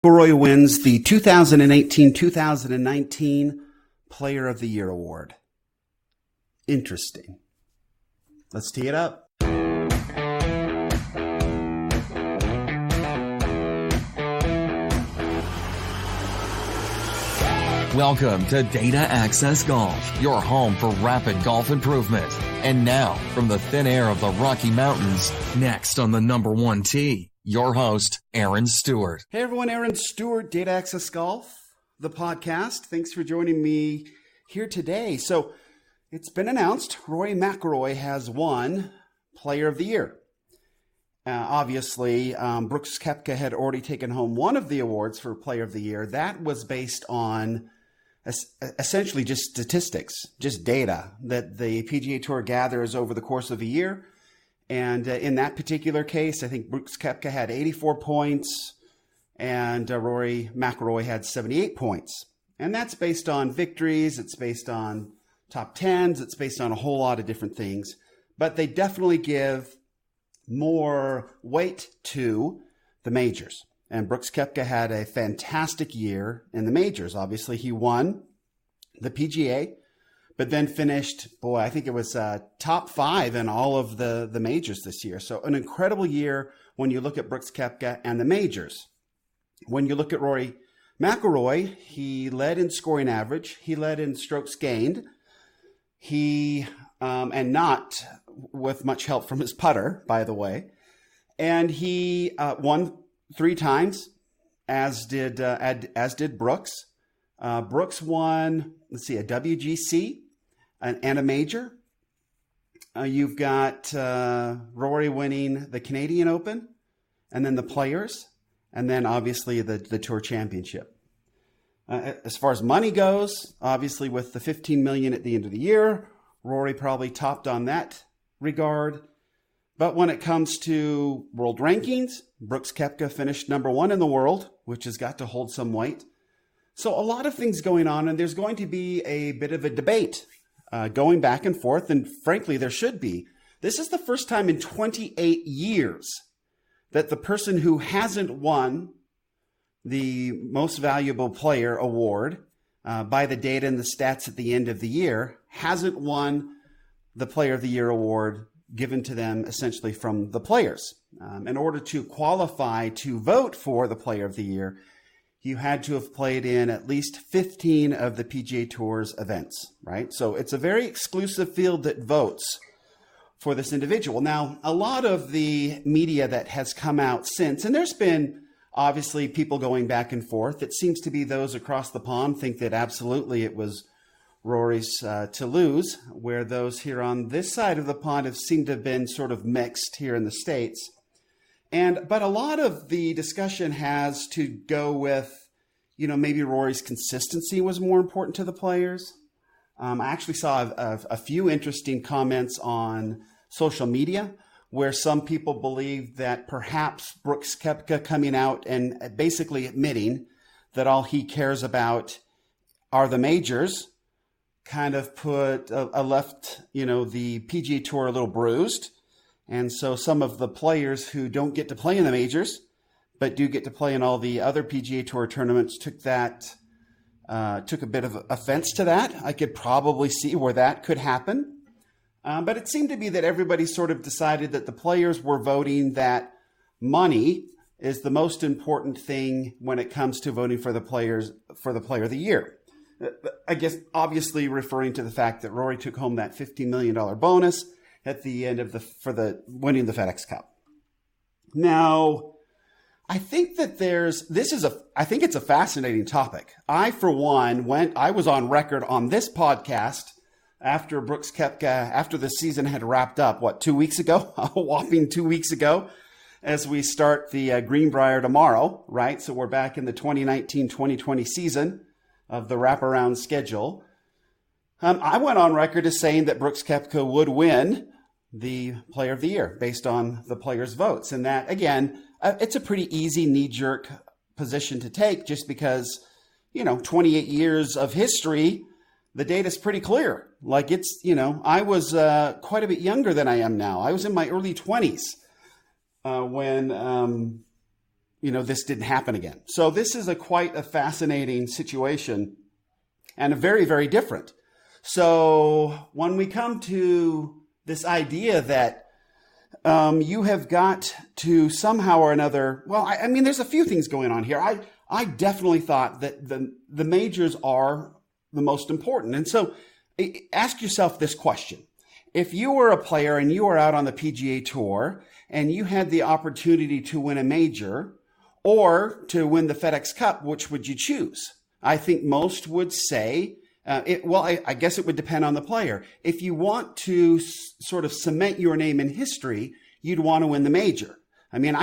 McIlroy wins the 2018-2019 Player of the Year award. Interesting. Let's tee it up. Welcome to Data Access Golf, your home for rapid golf improvement. And now, from the thin air of the Rocky Mountains, next on the number one tee, your host, Aaron Stewart. Hey everyone, Aaron Stewart, Data Access Golf, the podcast. Thanks for joining me here today. So it's been announced, Rory McIlroy has won Player of the Year. Obviously, Brooks Koepka had already taken home one of the awards for Player of the Year. That was based on essentially just statistics, just data that the PGA Tour gathers over the course of a year. And in that particular case, I think Brooks Koepka had 84 points and Rory McIlroy had 78 points. And that's based on victories. It's based on top tens. It's based on a whole lot of different things. But they definitely give more weight to the majors. And Brooks Koepka had a fantastic year in the majors. Obviously, he won the PGA, but then finished, I think it was top 5 in all of the majors this year. So an incredible year when you look at Brooks Koepka and the majors. When you look at Rory McIlroy, he led in scoring average. He led in strokes gained. He, and not with much help from his putter, by the way. And he won 3 times, as did Brooks. Brooks won, a WGC and a major. You've got Rory winning the Canadian Open, and then the Players, and then obviously the Tour Championship. As far as money goes, obviously with the $15 million at the end of the year, Rory probably topped on that regard. But when it comes to world rankings, Brooks Koepka finished number 1 in the world, which has got to hold some weight. So a lot of things going on, and there's going to be a bit of a debate going back and forth, and frankly, there should be. This is the first time in 28 years that the person who hasn't won the Most Valuable Player award by the data and the stats at the end of the year hasn't won the Player of the Year award given to them essentially from the players. In order to qualify to vote for the Player of the Year, you had to have played in at least 15 of the PGA Tour's events, right? So it's a very exclusive field that votes for this individual. Now, a lot of the media that has come out since, and there's been obviously people going back and forth, it seems to be those across the pond think that absolutely it was Rory's to lose, where those here on this side of the pond have seemed to have been sort of mixed here in the States. But a lot of the discussion has to go with, maybe Rory's consistency was more important to the players. I actually saw a few interesting comments on social media where some people believe that perhaps Brooks Koepka coming out and basically admitting that all he cares about are the majors kind of put left, the PGA Tour a little bruised. And so some of the players who don't get to play in the majors, but do get to play in all the other PGA Tour tournaments took a bit of offense to that. I could probably see where that could happen. But it seemed to be that everybody sort of decided that the players were voting that money is the most important thing when it comes to voting for the Player of the Year. I guess obviously referring to the fact that Rory took home that $15 million bonus at the end of winning the FedEx Cup. Now, I think that I think it's a fascinating topic. I, for one, I was on record on this podcast after Brooks Koepka, after the season had wrapped up, 2 weeks ago, a whopping 2 weeks ago, as we start the Greenbrier tomorrow, right? So we're back in the 2019-2020 season of the wraparound schedule. I went on record as saying that Brooks Koepka would win the Player of the Year based on the players' votes. And that, again, it's a pretty easy knee-jerk position to take just because, 28 years of history, the data's pretty clear. Like I was quite a bit younger than I am now. I was in my early 20s when this didn't happen again. So this is quite a fascinating situation and a very, very different. So when we come to this idea that you have got to somehow or another, well, I mean, there's a few things going on here. I definitely thought that the majors are the most important. And so ask yourself this question. If you were a player and you were out on the PGA Tour and you had the opportunity to win a major or to win the FedEx Cup, which would you choose? I think most would say, I guess it would depend on the player. If you want to sort of cement your name in history, you'd want to win the major. I mean,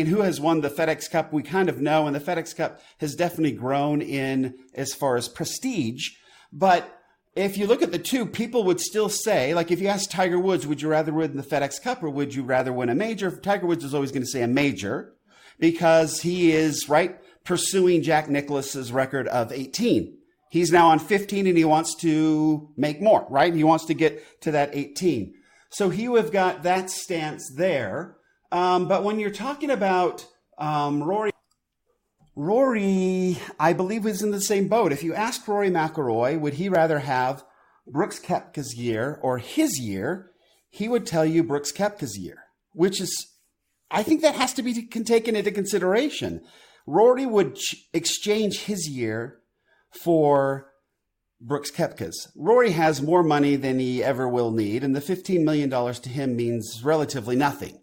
who has won the FedEx Cup? We kind of know, and the FedEx Cup has definitely grown in as far as prestige. But if you look at the two, people would still say, like if you ask Tiger Woods, would you rather win the FedEx Cup or would you rather win a major? Tiger Woods is always going to say a major because he is, pursuing Jack Nicklaus's record of 18. He's now on 15 and he wants to make more, right? He wants to get to that 18. So he would have got that stance there. But when you're talking about Rory, I believe, is in the same boat. If you ask Rory McIlroy, would he rather have Brooks Koepka's year or his year, he would tell you Brooks Koepka's year, which is, I think that has to be taken into consideration. Rory would exchange his year for Brooks Koepka's. Rory has more money than he ever will need, and the $15 million to him means relatively nothing.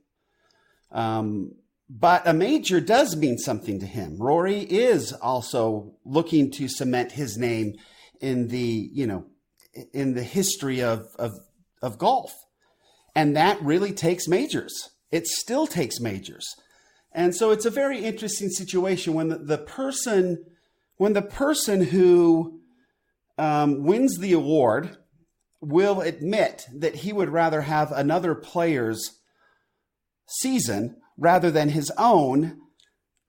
But a major does mean something to him. Rory is also looking to cement his name in the history of golf. And that really takes majors. It still takes majors. And so it's a very interesting situation when the person who wins the award will admit that he would rather have another player's season rather than his own.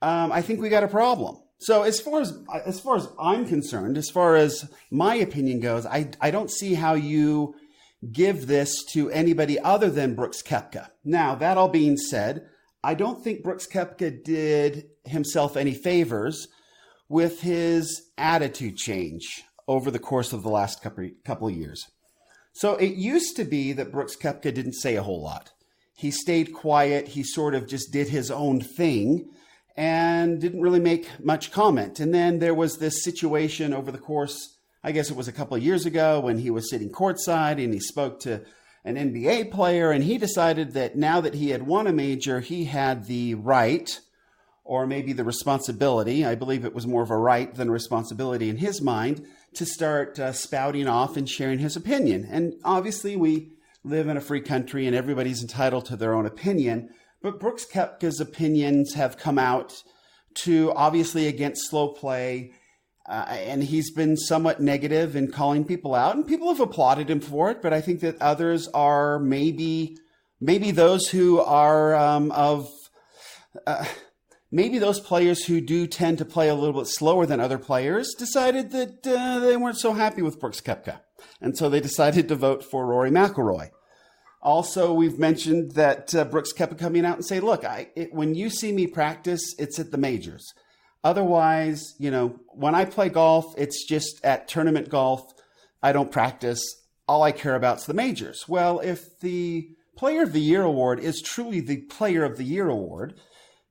I think we got a problem. So as far as I'm concerned, as far as my opinion goes, I don't see how you give this to anybody other than Brooks Koepka. Now, that all being said, I don't think Brooks Koepka did himself any favors with his attitude change over the course of the last couple of years. So it used to be that Brooks Koepka didn't say a whole lot. He stayed quiet. He sort of just did his own thing and didn't really make much comment. And then there was this situation over the course, I guess it was a couple of years ago, when he was sitting courtside and he spoke to an NBA player, and he decided that now that he had won a major, he had the right, or maybe the responsibility, I believe it was more of a right than a responsibility in his mind, to start spouting off and sharing his opinion. And obviously we live in a free country and everybody's entitled to their own opinion, but Brooks Koepka's opinions have come out to obviously against slow play, and he's been somewhat negative in calling people out, and people have applauded him for it. But I think that others are maybe those who are maybe those players who do tend to play a little bit slower than other players decided that they weren't so happy with Brooks Koepka, and so they decided to vote for Rory McIlroy. Also, we've mentioned that Brooks Koepka coming out and say, "Look, when you see me practice, it's at the majors. Otherwise, when I play golf, it's just at tournament golf. I don't practice. All I care about is the majors." Well, if the Player of the Year award is truly the Player of the Year award,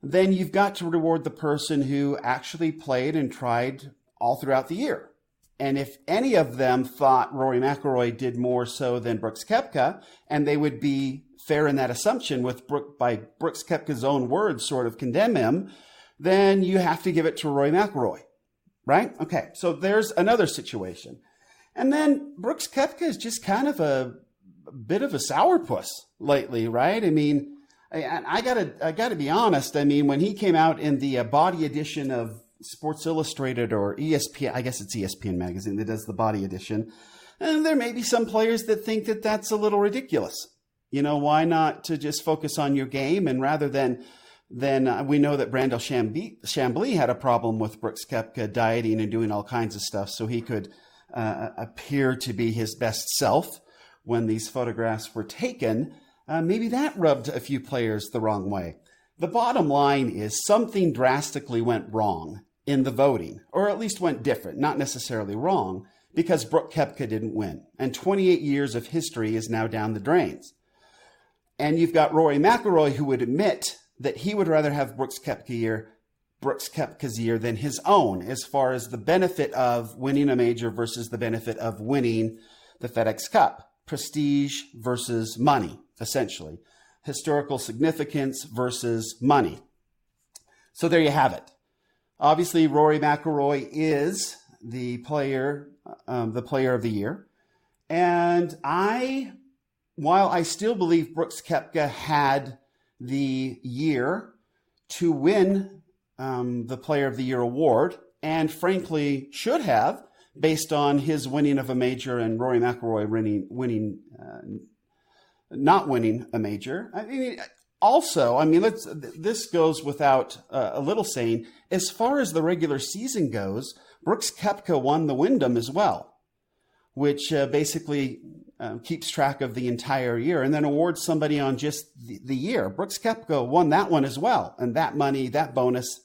then you've got to reward the person who actually played and tried all throughout the year. And if any of them thought Rory McIlroy did more so than Brooks Koepka, and they would be fair in that assumption by Brooks Koepka's own words sort of condemn him, then you have to give it to Rory McIlroy, right? Okay, so there's another situation. And then Brooks Koepka is just kind of a bit of a sourpuss lately, right? I mean, I gotta be honest. I mean, when he came out in the body edition of Sports Illustrated or ESPN, I guess it's ESPN magazine that does the body edition, and there may be some players that think that that's a little ridiculous. Why not to just focus on your game, and rather than we know that Brandel Chambly had a problem with Brooks Koepka dieting and doing all kinds of stuff so he could appear to be his best self when these photographs were taken. Maybe that rubbed a few players the wrong way. The bottom line is something drastically went wrong in the voting, or at least went different, not necessarily wrong, because Brooks Koepka didn't win. And 28 years of history is now down the drains. And you've got Rory McIlroy, who would admit that he would rather have Brooks Koepka's year than his own, as far as the benefit of winning a major versus the benefit of winning the FedEx Cup. Prestige versus money, essentially. Historical significance versus money. So there you have it. Obviously, Rory McIlroy is the player of the year. And while I still believe Brooks Koepka had the year to win the Player of the Year award, and frankly should have, based on his winning of a major and Rory McIlroy not winning a major. This goes without a little saying. As far as the regular season goes, Brooks Koepka won the Wyndham as well, which basically keeps track of the entire year and then awards somebody on just the year. Brooks Koepka won that one as well, and that money, that bonus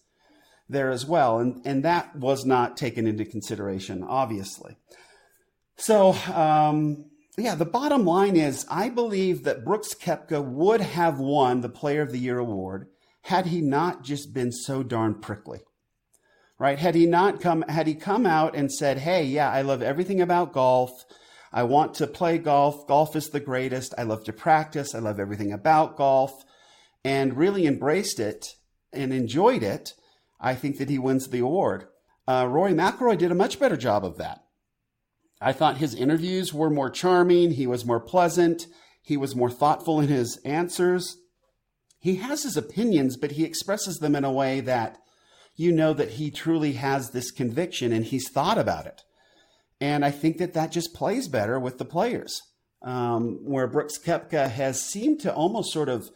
there as well. And that was not taken into consideration, obviously. So, the bottom line is I believe that Brooks Koepka would have won the Player of the Year award had he not just been so darn prickly, right? Had he come out and said, hey, yeah, I love everything about golf. I want to play golf. Golf is the greatest. I love to practice. I love everything about golf, and really embraced it and enjoyed it, I think that he wins the award. Rory McIlroy did a much better job of that. I thought his interviews were more charming. He was more pleasant. He was more thoughtful in his answers. He has his opinions, but he expresses them in a way that you know that he truly has this conviction and he's thought about it. And I think that just plays better with the players, where Brooks Koepka has seemed to almost sort of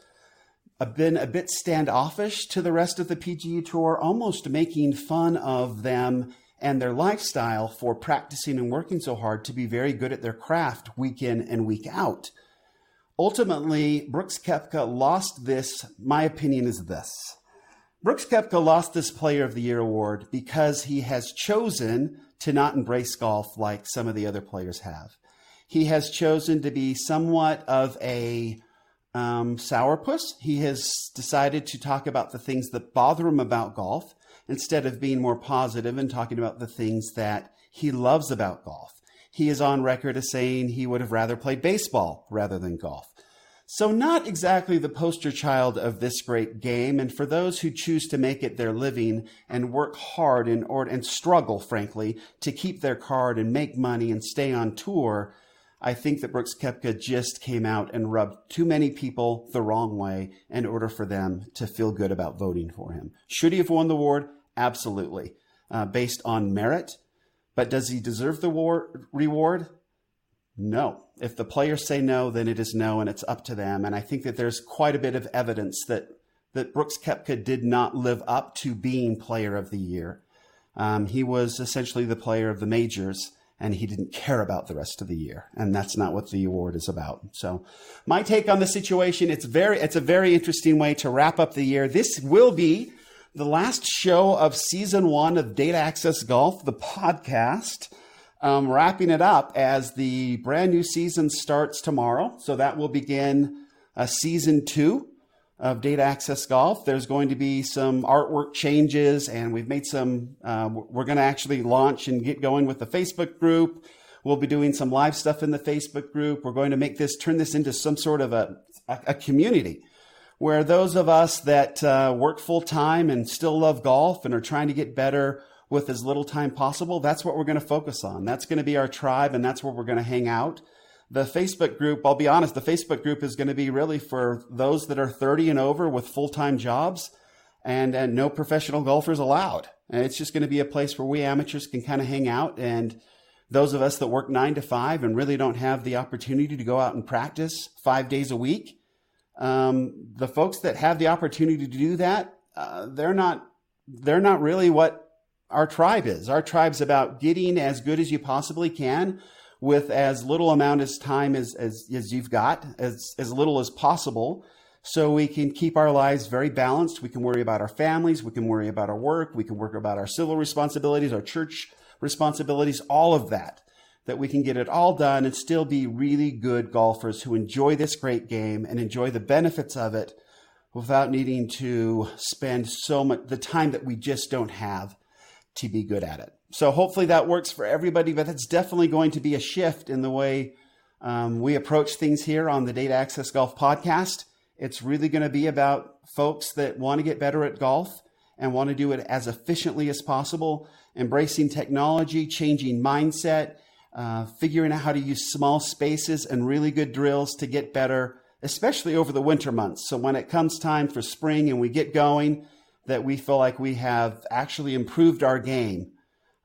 been a bit standoffish to the rest of the PGA Tour, almost making fun of them and their lifestyle for practicing and working so hard to be very good at their craft week in and week out. Ultimately, Brooks Koepka lost this. My opinion is this. Brooks Koepka lost this Player of the Year award because he has chosen to not embrace golf like some of the other players have. He has chosen to be somewhat of a sourpuss. He has decided to talk about the things that bother him about golf instead of being more positive and talking about the things that he loves about golf. He is on record as saying he would have rather played baseball rather than golf. So not exactly the poster child of this great game. And for those who choose to make it their living and work hard and struggle, frankly, to keep their card and make money and stay on tour, I think that Brooks Koepka just came out and rubbed too many people the wrong way in order for them to feel good about voting for him. Should he have won the award? Absolutely, based on merit. But does he deserve the reward? No. If the players say no, then it is no, and it's up to them. And I think that there's quite a bit of evidence that Brooks Koepka did not live up to being Player of the Year. He was essentially the player of the majors, and he didn't care about the rest of the year. And that's not what the award is about. So my take on the situation, it's a very interesting way to wrap up the year. This will be the last show of season 1 of Data Access Golf, the podcast. Wrapping it up as the brand new season starts tomorrow. So that will begin season 2 of Data Access Golf. There's going to be some artwork changes, and we've made some, we're going to actually launch and get going with the Facebook group. We'll be doing some live stuff in the Facebook group. We're going to turn this into some sort of a community where those of us that work full time and still love golf and are trying to get better with as little time possible, that's what we're going to focus on. That's going to be our tribe, and that's where we're going to hang out. The Facebook group, I'll be honest, the Facebook group is going to be really for those that are 30 and over with full-time jobs and no professional golfers allowed. And it's just going to be a place where we amateurs can kind of hang out, and those of us that work 9 to 5 and really don't have the opportunity to go out and practice 5 days a week, the folks that have the opportunity to do that, they're not really what our tribe is. Our tribe's about getting as good as you possibly can with as little amount of time as you've got, as little as possible, so we can keep our lives very balanced. We can worry about our families. We can worry about our work. We can worry about our civil responsibilities, our church responsibilities, all of that we can get it all done and still be really good golfers who enjoy this great game and enjoy the benefits of it without needing to spend so much the time that we just don't have to be good at it. So hopefully that works for everybody, but that's definitely going to be a shift in the way we approach things here on the Data Access Golf podcast. It's really going to be about folks that want to get better at golf and want to do it as efficiently as possible, embracing technology, changing mindset, figuring out how to use small spaces and really good drills to get better, especially over the winter months. So when it comes time for spring and we get going, that we feel like we have actually improved our game,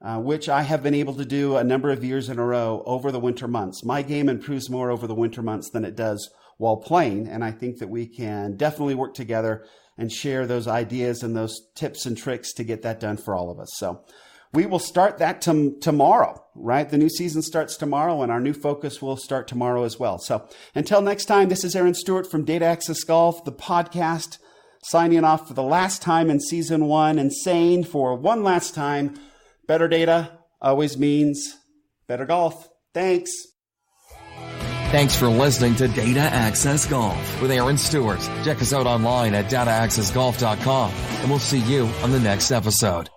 which I have been able to do a number of years in a row over the winter months. My game improves more over the winter months than it does while playing. And I think that we can definitely work together and share those ideas and those tips and tricks to get that done for all of us. So we will start that tomorrow, right? The new season starts tomorrow, and our new focus will start tomorrow as well. So until next time, this is Aaron Stewart from Data Access Golf, the podcast, signing off for the last time in season 1 and saying for one last time, better data always means better golf. Thanks. Thanks for listening to Data Access Golf with Aaron Stewart. Check us out online at dataaccessgolf.com, and we'll see you on the next episode.